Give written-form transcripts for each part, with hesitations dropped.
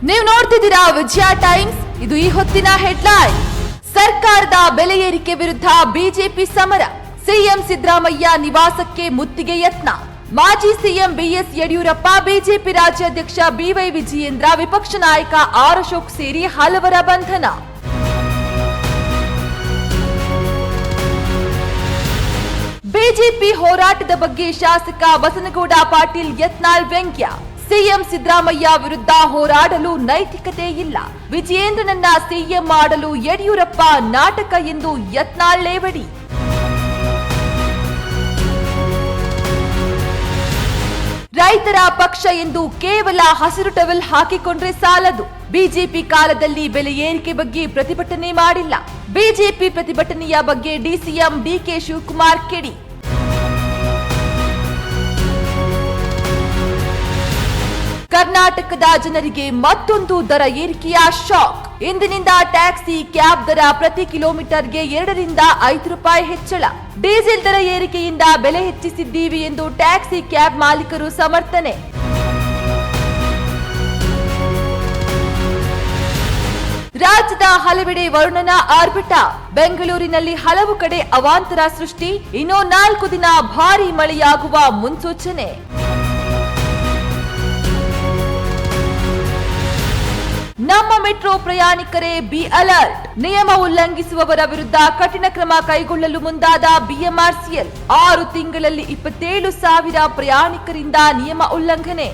ನೀವು ನೋಡ್ತಿದ್ದೀರಾ ವಿಜಯ ಟೈಮ್ಸ್. ಇದು ಈ ಹೊತ್ತಿನ ಹೆಡ್ಲೈನ್. ಸರ್ಕಾರದ ಬೆಲೆ ಏರಿಕೆ ವಿರುದ್ಧ ಬಿಜೆಪಿ ಸಮರ. ಸಿಎಂ ಸಿದ್ದರಾಮಯ್ಯ ನಿವಾಸಕ್ಕೆ ಮುತ್ತಿಗೆ ಯತ್ನ. ಮಾಜಿ ಸಿಎಂ ಬಿಎಸ್ ಯಡಿಯೂರಪ್ಪ, ಬಿಜೆಪಿ ರಾಜ್ಯಾಧ್ಯಕ್ಷ ಬಿವೈ ವಿಜಯೇಂದ್ರ, ವಿಪಕ್ಷ ನಾಯಕ ಆರ್ ಅಶೋಕ್ ಸೇರಿ ಹಲವರ ಬಂಧನ. ಬಿಜೆಪಿ ಹೋರಾಟದ ಬಗ್ಗೆ ಶಾಸಕ ಬಸನಗೌಡ ಪಾಟೀಲ್ ಯತ್ನಾಳ್ ವ್ಯಂಗ್ಯ. ಸಿಎಂ ಸಿದ್ದರಾಮಯ್ಯ ವಿರುದ್ಧ ಹೋರಾಡಲು ನೈತಿಕತೆ ಇಲ್ಲ. ವಿಜಯೇಂದ್ರನನ್ನ ಸಿಎಂ ಮಾಡಲು ಯಡಿಯೂರಪ್ಪ ನಾಟಕ ಎಂದು ಯತ್ನಾಳ್ ಲೇವಡಿ. ರೈತರ ಪಕ್ಷ ಎಂದು ಕೇವಲ ಹಸಿರು ಟವೆಲ್ ಹಾಕಿಕೊಂಡ್ರೆ ಸಾಲದು. ಬಿಜೆಪಿ ಕಾಲದಲ್ಲಿ ಬೆಲೆ ಏರಿಕೆ ಬಗ್ಗೆ ಪ್ರತಿಭಟನೆ ಮಾಡಿಲ್ಲ. ಬಿಜೆಪಿ ಪ್ರತಿಭಟನೆಯ ಬಗ್ಗೆ ಡಿಸಿಎಂ ಡಿಕೆ ಶಿವಕುಮಾರ್ ಕಿಡಿ. ಕರ್ನಾಟಕದ ಜನರಿಗೆ ಮತ್ತೊಂದು ದರ ಏರಿಕೆಯ ಶಾಕ್. ಇಂದಿನಿಂದ ಟ್ಯಾಕ್ಸಿ, ಕ್ಯಾಬ್ ದರ ಪ್ರತಿ ಕಿಲೋಮೀಟರ್ಗೆ 2 ರಿಂದ 5 ರೂಪಾಯಿ ಹೆಚ್ಚಳ. ಡೀಸೆಲ್ ದರ ಏರಿಕೆಯಿಂದ ಬೆಲೆ ಹೆಚ್ಚಿಸಿದ್ದೀವಿ ಎಂದು ಟ್ಯಾಕ್ಸಿ, ಕ್ಯಾಬ್ ಮಾಲೀಕರು ಸಮರ್ಥನೆ. ರಾಜ್ಯದ ಹಲವೆಡೆ ವರುಣನ ಆರ್ಭಟ. ಬೆಂಗಳೂರಿನಲ್ಲಿ ಹಲವು ಕಡೆ ಅವಾಂತರ ಸೃಷ್ಟಿ. ಇನ್ನೂ 4 ದಿನ ಭಾರೀ ಮಳೆಯಾಗುವ ಮುನ್ಸೂಚನೆ. ನಮ್ಮ ಮೆಟ್ರೋ ಪ್ರಯಾಣಿಕರೇ ಬಿ ಅಲರ್ಟ್. ನಿಯಮ ಉಲ್ಲಂಘಿಸುವವರ ವಿರುದ್ಧ ಕಠಿಣ ಕ್ರಮ ಕೈಗೊಳ್ಳಲು ಮುಂದಾದ ಬಿಎಂಆರ್ಸಿಎಲ್. 6 ತಿಂಗಳಲ್ಲಿ 27,000 ಪ್ರಯಾಣಿಕರಿಂದ ನಿಯಮ ಉಲ್ಲಂಘನೆ.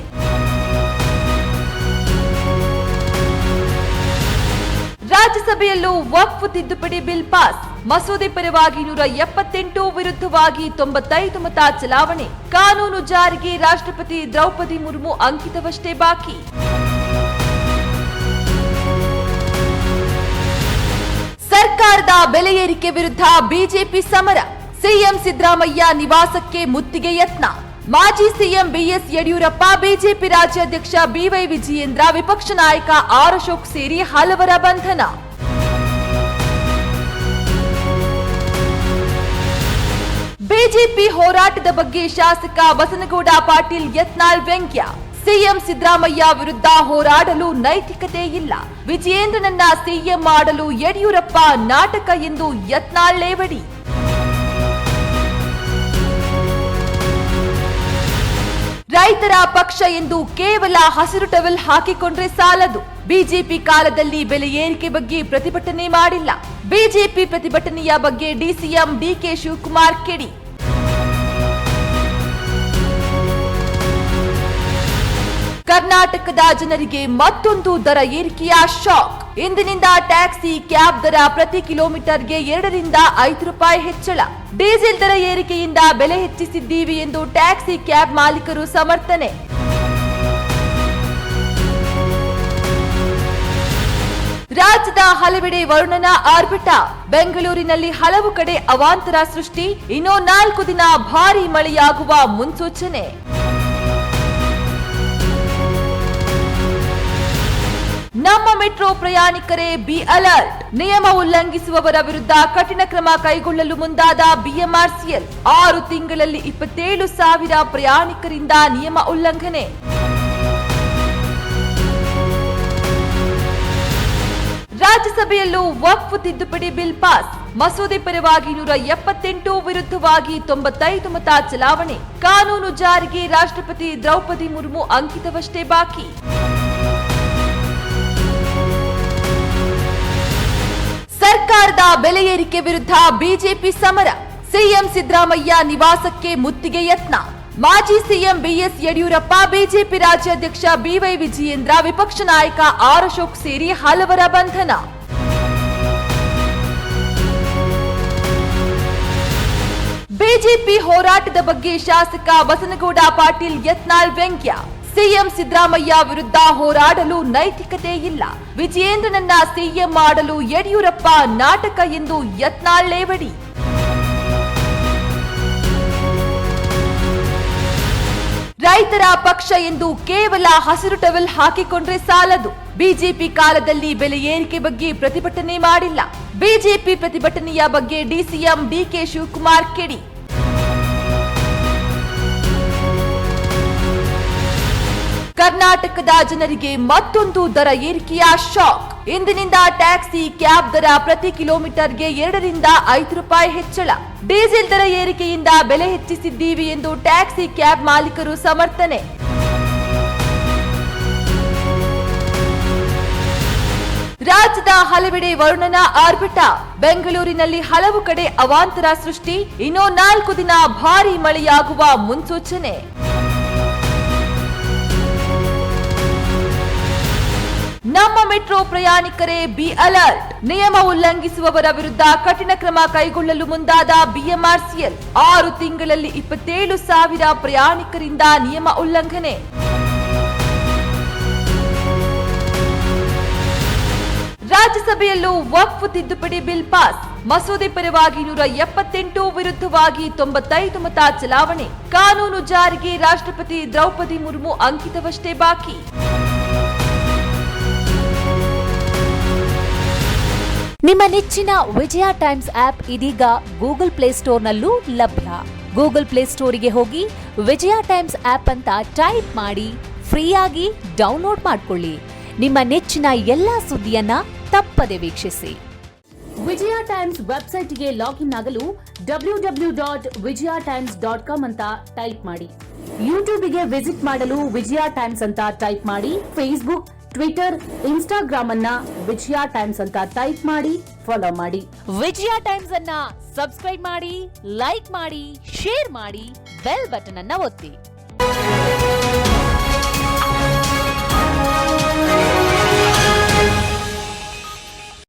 ರಾಜ್ಯಸಭೆಯಲ್ಲೂ ವಕ್ಫ್ ತಿದ್ದುಪಡಿ ಬಿಲ್ ಪಾಸ್. ಮಸೂದೆ ಪರವಾಗಿ 178, ವಿರುದ್ಧವಾಗಿ 95 ಮತ ಚಲಾವಣೆ. ಕಾನೂನು ಜಾರಿಗೆ ರಾಷ್ಟ್ರಪತಿ ದ್ರೌಪದಿ ಮುರ್ಮು ಅಂಕಿತವಷ್ಟೇ ಬಾಕಿ. ಸರ್ಕಾರದ ಬೆಲೆ ಏರಿಕೆ ವಿರುದ್ಧ ಬಿಜೆಪಿ ಸಮರ. ಸಿಎಂ ಸಿದ್ದರಾಮಯ್ಯ ನಿವಾಸಕ್ಕೆ ಮುತ್ತಿಗೆ ಯತ್ನ. ಮಾಜಿ ಸಿಎಂ ಬಿಎಸ್ ಯಡಿಯೂರಪ್ಪ, ಬಿಜೆಪಿ ರಾಜ್ಯಾಧ್ಯಕ್ಷ ಬಿವೈ ವಿಜಯೇಂದ್ರ, ವಿಪಕ್ಷ ನಾಯಕ ಆರ್ ಅಶೋಕ್ ಸೇರಿ ಹಲವರ ಬಂಧನ. ಬಿಜೆಪಿ ಹೋರಾಟದ ಬಗ್ಗೆ ಶಾಸಕ ಬಸನಗೌಡ ಪಾಟೀಲ್ ಯತ್ನಾಳ್ ವ್ಯಂಗ್ಯ. ಸಿಎಂ ಸಿದ್ದರಾಮಯ್ಯ ವಿರುದ್ಧ ಹೋರಾಡಲು ನೈತಿಕತೆ ಇಲ್ಲ. ವಿಜಯೇಂದ್ರನನ್ನ ಸಿಎಂ ಮಾಡಲು ಯಡಿಯೂರಪ್ಪ ನಾಟಕ ಎಂದು ಯತ್ನಾಳ್ ಲೇವಡಿ. ರೈತರ ಪಕ್ಷ ಎಂದು ಕೇವಲ ಹಸಿರು ಟವೆಲ್ ಹಾಕಿಕೊಂಡ್ರೆ ಸಾಲದು. ಬಿಜೆಪಿ ಕಾಲದಲ್ಲಿ ಬೆಲೆ ಏರಿಕೆ ಬಗ್ಗೆ ಪ್ರತಿಭಟನೆ ಮಾಡಿಲ್ಲ. ಬಿಜೆಪಿ ಪ್ರತಿಭಟನೆಯ ಬಗ್ಗೆ ಡಿಸಿಎಂ ಡಿಕೆ ಶಿವಕುಮಾರ್ ಕಿಡಿ. ಕರ್ನಾಟಕದ ಜನರಿಗೆ ಮತ್ತೊಂದು ದರ ಏರಿಕೆಯ ಶಾಕ್. ಇಂದಿನಿಂದ ಟ್ಯಾಕ್ಸಿ, ಕ್ಯಾಬ್ ದರ ಪ್ರತಿ ಕಿಲೋಮೀಟರ್ಗೆ 2 ರಿಂದ 5 ರೂಪಾಯಿ ಹೆಚ್ಚಳ. ಡೀಸೆಲ್ ದರ ಏರಿಕೆಯಿಂದ ಬೆಲೆ ಹೆಚ್ಚಿಸಿದ್ದೀವಿ ಎಂದು ಟ್ಯಾಕ್ಸಿ, ಕ್ಯಾಬ್ ಮಾಲೀಕರು ಸಮರ್ಥನೆ. ರಾಜ್ಯದ ಹಲವೆಡೆ ವರುಣನ ಆರ್ಭಟ. ಬೆಂಗಳೂರಿನಲ್ಲಿ ಹಲವು ಕಡೆ ಅವಾಂತರ ಸೃಷ್ಟಿ. ಇನ್ನೂ 4 ದಿನ ಭಾರೀ ಮಳೆಯಾಗುವ ಮುನ್ಸೂಚನೆ. ನಮ್ಮ ಮೆಟ್ರೋ ಪ್ರಯಾಣಿಕರೇ ಬಿ ಅಲರ್ಟ್. ನಿಯಮ ಉಲ್ಲಂಘಿಸುವವರ ವಿರುದ್ಧ ಕಠಿಣ ಕ್ರಮ ಕೈಗೊಳ್ಳಲು ಮುಂದಾದ ಬಿಎಂಆರ್ಸಿಎಲ್. 6 ತಿಂಗಳಲ್ಲಿ 27,000 ಪ್ರಯಾಣಿಕರಿಂದ ನಿಯಮ ಉಲ್ಲಂಘನೆ. ರಾಜ್ಯಸಭೆಯಲ್ಲೂ ವಕ್ಫ್ ತಿದ್ದುಪಡಿ ಬಿಲ್ ಪಾಸ್. ಮಸೂದೆ ಪರವಾಗಿ 178, ವಿರುದ್ಧವಾಗಿ 95 ಮತ ಚಲಾವಣೆ. ಕಾನೂನು ಜಾರಿಗೆ ರಾಷ್ಟ್ರಪತಿ ದ್ರೌಪದಿ ಮುರ್ಮು ಅಂಕಿತವಷ್ಟೇ ಬಾಕಿ. ಸರ್ಕಾರದ ಬೆಲೆ ಏರಿಕೆ ವಿರುದ್ಧ ಬಿಜೆಪಿ ಸಮರ. ಸಿಎಂ ಸಿದ್ದರಾಮಯ್ಯ ನಿವಾಸಕ್ಕೆ ಮುತ್ತಿಗೆ ಯತ್ನ. ಮಾಜಿ ಸಿಎಂ ಬಿಎಸ್ ಯಡಿಯೂರಪ್ಪ, ಬಿಜೆಪಿ ರಾಜ್ಯಾಧ್ಯಕ್ಷ ಬಿವೈ ವಿಜಯೇಂದ್ರ, ವಿಪಕ್ಷ ನಾಯಕ ಆರ್ ಅಶೋಕ್ ಸೇರಿ ಹಲವರ ಬಂಧನ. ಬಿಜೆಪಿ ಹೋರಾಟದ ಬಗ್ಗೆ ಶಾಸಕ ಬಸನಗೌಡ ಪಾಟೀಲ್ ಯತ್ನಾಳ್ ವ್ಯಂಗ್ಯ. ಸಿಎಂ ಸಿದ್ದರಾಮಯ್ಯ ವಿರುದ್ಧ ಹೋರಾಡಲು ನೈತಿಕತೆ ಇಲ್ಲ. ವಿಜಯೇಂದ್ರನನ್ನ ಸಿಎಂ ಮಾಡಲು ಯಡಿಯೂರಪ್ಪ ನಾಟಕ ಎಂದು ಯತ್ನಾಳ್ ಲೇವಡಿ. ರೈತರ ಪಕ್ಷ ಎಂದು ಕೇವಲ ಹಸಿರು ಟವೆಲ್ ಹಾಕಿಕೊಂಡ್ರೆ ಸಾಲದು. ಬಿಜೆಪಿ ಕಾಲದಲ್ಲಿ ಬೆಲೆ ಏರಿಕೆ ಬಗ್ಗೆ ಪ್ರತಿಭಟನೆ ಮಾಡಿಲ್ಲ. ಬಿಜೆಪಿ ಪ್ರತಿಭಟನೆಯ ಬಗ್ಗೆ ಡಿಸಿಎಂ ಡಿಕೆ ಶಿವಕುಮಾರ್ ಕಿಡಿ. ಕರ್ನಾಟಕದ ಜನರಿಗೆ ಮತ್ತೊಂದು ದರ ಏರಿಕೆಯ ಶಾಕ್. ಇಂದಿನಿಂದ ಟ್ಯಾಕ್ಸಿ, ಕ್ಯಾಬ್ ದರ ಪ್ರತಿ ಕಿಲೋಮೀಟರ್ಗೆ 2 ರಿಂದ 5 ರೂಪಾಯಿ ಹೆಚ್ಚಳ. ಡೀಸೆಲ್ ದರ ಏರಿಕೆಯಿಂದ ಬೆಲೆ ಹೆಚ್ಚಿಸಿದ್ದೀವಿ ಎಂದು ಟ್ಯಾಕ್ಸಿ, ಕ್ಯಾಬ್ ಮಾಲೀಕರು ಸಮರ್ಥನೆ. ರಾಜ್ಯದ ಹಲವೆಡೆ ವರುಣನ ಆರ್ಭಟ. ಬೆಂಗಳೂರಿನಲ್ಲಿ ಹಲವು ಕಡೆ ಅವಾಂತರ ಸೃಷ್ಟಿ. ಇನ್ನೂ 4 ದಿನ ಭಾರೀ ಮಳೆಯಾಗುವ ಮುನ್ಸೂಚನೆ. ನಮ್ಮ ಮೆಟ್ರೋ ಪ್ರಯಾಣಿಕರೇ ಬಿ ಅಲರ್ಟ್. ನಿಯಮ ಉಲ್ಲಂಘಿಸುವವರ ವಿರುದ್ಧ ಕಠಿಣ ಕ್ರಮ ಕೈಗೊಳ್ಳಲು ಮುಂದಾದ ಬಿಎಂಆರ್ಸಿಎಲ್. 6 ತಿಂಗಳಲ್ಲಿ 27,000 ಪ್ರಯಾಣಿಕರಿಂದ ನಿಯಮ ಉಲ್ಲಂಘನೆ. ರಾಜ್ಯಸಭೆಯಲ್ಲೂ ವಕ್ಫ್ ತಿದ್ದುಪಡಿ ಬಿಲ್ ಪಾಸ್. ಮಸೂದೆ ಪರವಾಗಿ 178, ವಿರುದ್ಧವಾಗಿ 95 ಮತ ಚಲಾವಣೆ. ಕಾನೂನು ಜಾರಿಗೆ ರಾಷ್ಟ್ರಪತಿ ದ್ರೌಪದಿ ಮುರ್ಮು ಅಂಕಿತವಷ್ಟೇ ಬಾಕಿ. ನಿಮ್ಮ ನೆಚ್ಚಿನ ವಿಜಯ ಟೈಮ್ಸ್ ಆಪ್ ಇದೀಗ ಗೂಗಲ್ ಪ್ಲೇಸ್ಟೋರ್ನಲ್ಲೂ ಲಭ್ಯ. ಗೂಗಲ್ ಪ್ಲೇಸ್ಟೋರಿಗೆ ಹೋಗಿ ವಿಜಯ ಟೈಮ್ಸ್ ಆಪ್ ಅಂತ ಟೈಪ್ ಮಾಡಿ ಫ್ರೀಯಾಗಿ ಡೌನ್ಲೋಡ್ ಮಾಡಿಕೊಳ್ಳಿ. ನಿಮ್ಮ ನೆಚ್ಚಿನ ಎಲ್ಲಾ ಸುದ್ದಿಯನ್ನ ತಪ್ಪದೆ ವೀಕ್ಷಿಸಿ. ವಿಜಯ ಟೈಮ್ಸ್ ವೆಬ್ಸೈಟ್ಗೆ ಲಾಗಿನ್ ಆಗಲು www.vijayatimes.com ಅಂತ ಟೈಪ್ ಮಾಡಿ. ಯೂಟ್ಯೂಬ್ಗೆ ವಿಸಿಟ್ ಮಾಡಲು ವಿಜಯ ಟೈಮ್ಸ್ ಅಂತ ಟೈಪ್ ಮಾಡಿ. ಫೇಸ್ಬುಕ್, ಟ್ವಿಟರ್, ಇನ್ಸ್ಟಾಗ್ರಾಮ್ ಅನ್ನ ವಿಜಯ ಟೈಮ್ಸ್ ಅಂತ ಟೈಪ್ ಮಾಡಿ, ಫಾಲೋ ಮಾಡಿ. ವಿಜಯ ಟೈಮ್ಸ್ ಅನ್ನ ಸಬ್ಸ್ಕ್ರೈಬ್ ಮಾಡಿ, ಲೈಕ್ ಮಾಡಿ, ಶೇರ್ ಮಾಡಿ, ಬೆಲ್ ಬಟನ್ ಅನ್ನ ಒತ್ತಿ.